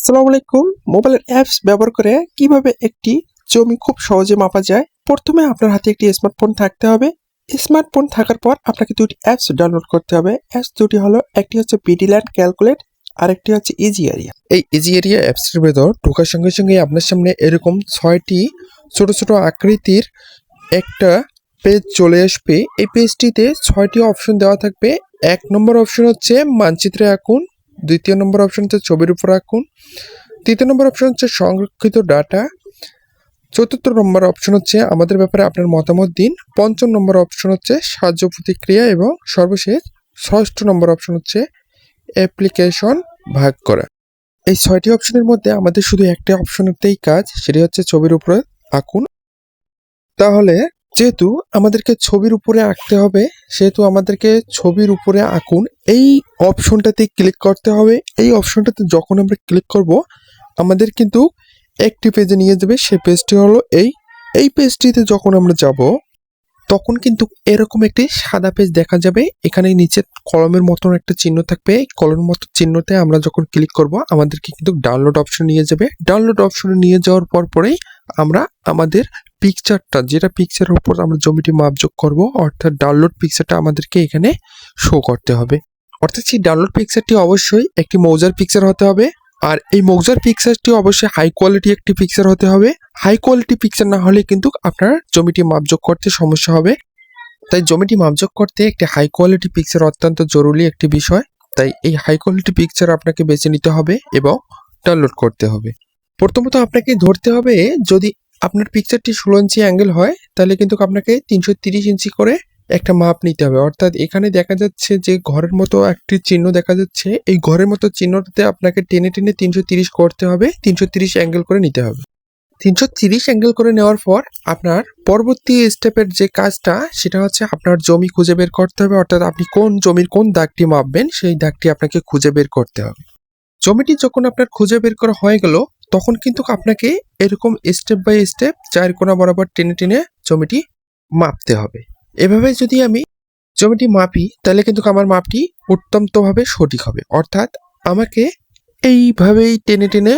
আসসালামু আলাইকুম। মোবাইলের অ্যাপস ব্যবহার করে কিভাবে একটি জমি খুব সহজে মাপা যায়। প্রথমে আপনার হাতে একটি স্মার্টফোন থাকতে হবে। স্মার্টফোন থাকার পর আপনাকে দুটি অ্যাপস ডাউনলোড করতে হবে। অ্যাপস দুটি হলো, একটি হচ্ছে বিডিল্যান্ড ক্যালকুলেট, আর একটি হচ্ছে ইজি এরিয়া। এই ইজি এরিয়া অ্যাপসের ভেতর ঢোকার সঙ্গে সঙ্গে আপনার সামনে এরকম 6টি ছোট ছোট আকৃতির একটা পেজ চলে আসবে। এই পেজটিতে 6টি অপশন দেওয়া থাকবে। 1 নম্বর অপশন হচ্ছে মানচিত্রে আঁকুন, 2য় নম্বর অপশন হচ্ছে ছবির উপর আঁকুন, 3য় নম্বর অপশন হচ্ছে সংরক্ষিত ডাটা, 4র্থ নম্বর অপশন হচ্ছে আমাদের ব্যাপারে আপনার মতামত দিন, 5ম নম্বর অপশন হচ্ছে সাহায্য প্রতিক্রিয়া এবং সর্বশেষ 6ষ্ঠ নম্বর অপশন হচ্ছে অ্যাপ্লিকেশন ভাগ করা। এই 6টি অপশনের মধ্যে আমাদের শুধু একটা অপশনেরতেই কাজ, সেটি হচ্ছে ছবির উপরে আঁকুন। তাহলে যেহেতু আমাদেরকে ছবির উপরে আঁকতে হবে, সেহেতু আমাদেরকে ছবির উপরে আঁকুন এই অপশনটাতে ক্লিক করতে হবে। এই অপশনটাতে যখন আমরা ক্লিক করব, আমাদের কিন্তু একটি পেজে নিয়ে যাবে। সেই পেজটি হলো এই পেজটিতে যখন আমরা যাব, তখন কিন্তু এরকম একটি সাদা পেজ দেখা যাবে। এখানে নিচে কলমের মতন একটা চিহ্ন থাকবে। কলমের মতো চিহ্নতে আমরা যখন ক্লিক করব, আমাদেরকে কিন্তু ডাউনলোড অপশন নিয়ে যাবে। ডাউনলোড অপশনে নিয়ে যাওয়ার পরেই আমরা আমাদের পিকচারটা, যেটা পিকচারের উপর আমরা জমিটি মাপযোগ করব, অর্থাৎ ডাউনলোড পিকচারটা আমাদেরকে এখানে শো করতে হবে। অর্থাৎ সেই ডাউনলোড পিকচারটি অবশ্যই একটি মৌজার পিকচার হতে হবে। আর এই মৌজার পিকচারটি অবশ্যই হাই কোয়ালিটি একটি পিকচার হতে হবে। হাই কোয়ালিটি পিকচার না হলে কিন্তু আপনার জমিটি মাপযোগ করতে সমস্যা হবে। তাই জমিটি মাপযোগ করতে একটি হাই কোয়ালিটি পিকচার অত্যন্ত জরুরি একটি বিষয়। তাই এই হাই কোয়ালিটি পিকচার আপনাকে বেছে নিতে হবে এবং ডাউনলোড করতে হবে। প্রথমত আপনাকে ধরতে হবে, যদি আপনার পিকচারটি 16 ইঞ্চি অ্যাঙ্গেল হয়, তাহলে কিন্তু আপনাকে 330 ইঞ্চি করে একটা মাপ নিতে হবে। অর্থাৎ এখানে দেখা যাচ্ছে যে ঘরের মতো একটি চিহ্ন দেখা যাচ্ছে, এই ঘরের মতো চিহ্নটাতে আপনাকে টেনে টেনে 330 করতে হবে, 330 অ্যাঙ্গেল করে নিতে হবে। 330 অ্যাঙ্গেল করে নেওয়ার পর আপনার পরবর্তী স্টেপের যে কাজটা, সেটা হচ্ছে আপনার জমি খুঁজে বের করতে হবে। অর্থাৎ আপনি কোন জমির কোন দাগটি মাপবেন, সেই দাগটি আপনাকে খুঁজে বের করতে হবে। জমিটি যখন আপনার খুঁজে বের করা হয়ে গেল, তখন কিন্তু আপনাকে এরকম স্টেপ বাই স্টেপ 4 কোণা বরাবর টেনে টেনে জমিটি মাপতে হবে। এভাবে যদি আমি জমিটি মাপি, তাহলে কিন্তু আমার মাপটি অত্যন্তভাবে সঠিক হবে। অর্থাৎ আমাকে এইভাবেই টেনে টেনে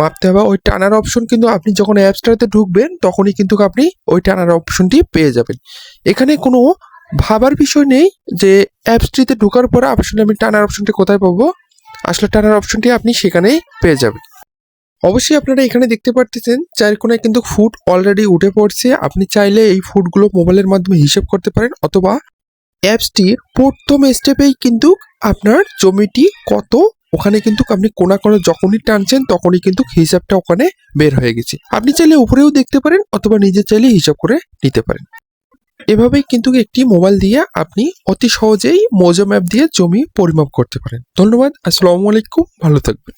মাপতে হবে। ওই টানার অপশন কিন্তু আপনি যখন অ্যাপসটাতে ঢুকবেন, তখনই কিন্তু আপনি ওই টানার অপশনটি পেয়ে যাবেন। এখানে কোনো ভাবার বিষয় নেই যে অ্যাপসটিতে ঢোকার পরে আসলে আমি টানার অপশনটি কোথায় পাবো। আসলে টানার অপশনটি আপনি সেখানেই পেয়ে যাবেন। অবশ্যই আপনারা এখানে দেখতে পারতেছেন 4 কোণায় কিন্তু ফুট অলরেডি উঠে পড়ছে। আপনি চাইলে এই ফুটগুলো মোবাইলের মাধ্যমে হিসেব করতে পারেন, অথবা অ্যাপসটির প্রথম স্টেপেই কিন্তু আপনার জমিটি কত, ওখানে কিন্তু আপনি কোণা করে যখনই টানছেন তখনই কিন্তু হিসাবটা ওখানে বের হয়ে গেছে। আপনি চাইলে উপরেও দেখতে পারেন, অথবা নিজে চাইলে হিসাব করে নিতে পারেন। এভাবেই কিন্তু একটি মোবাইল দিয়ে আপনি অতি সহজেই মৌজা ম্যাপ দিয়ে জমি পরিমাপ করতে পারেন। ধন্যবাদ। আসসালামু আলাইকুম। ভালো থাকবেন।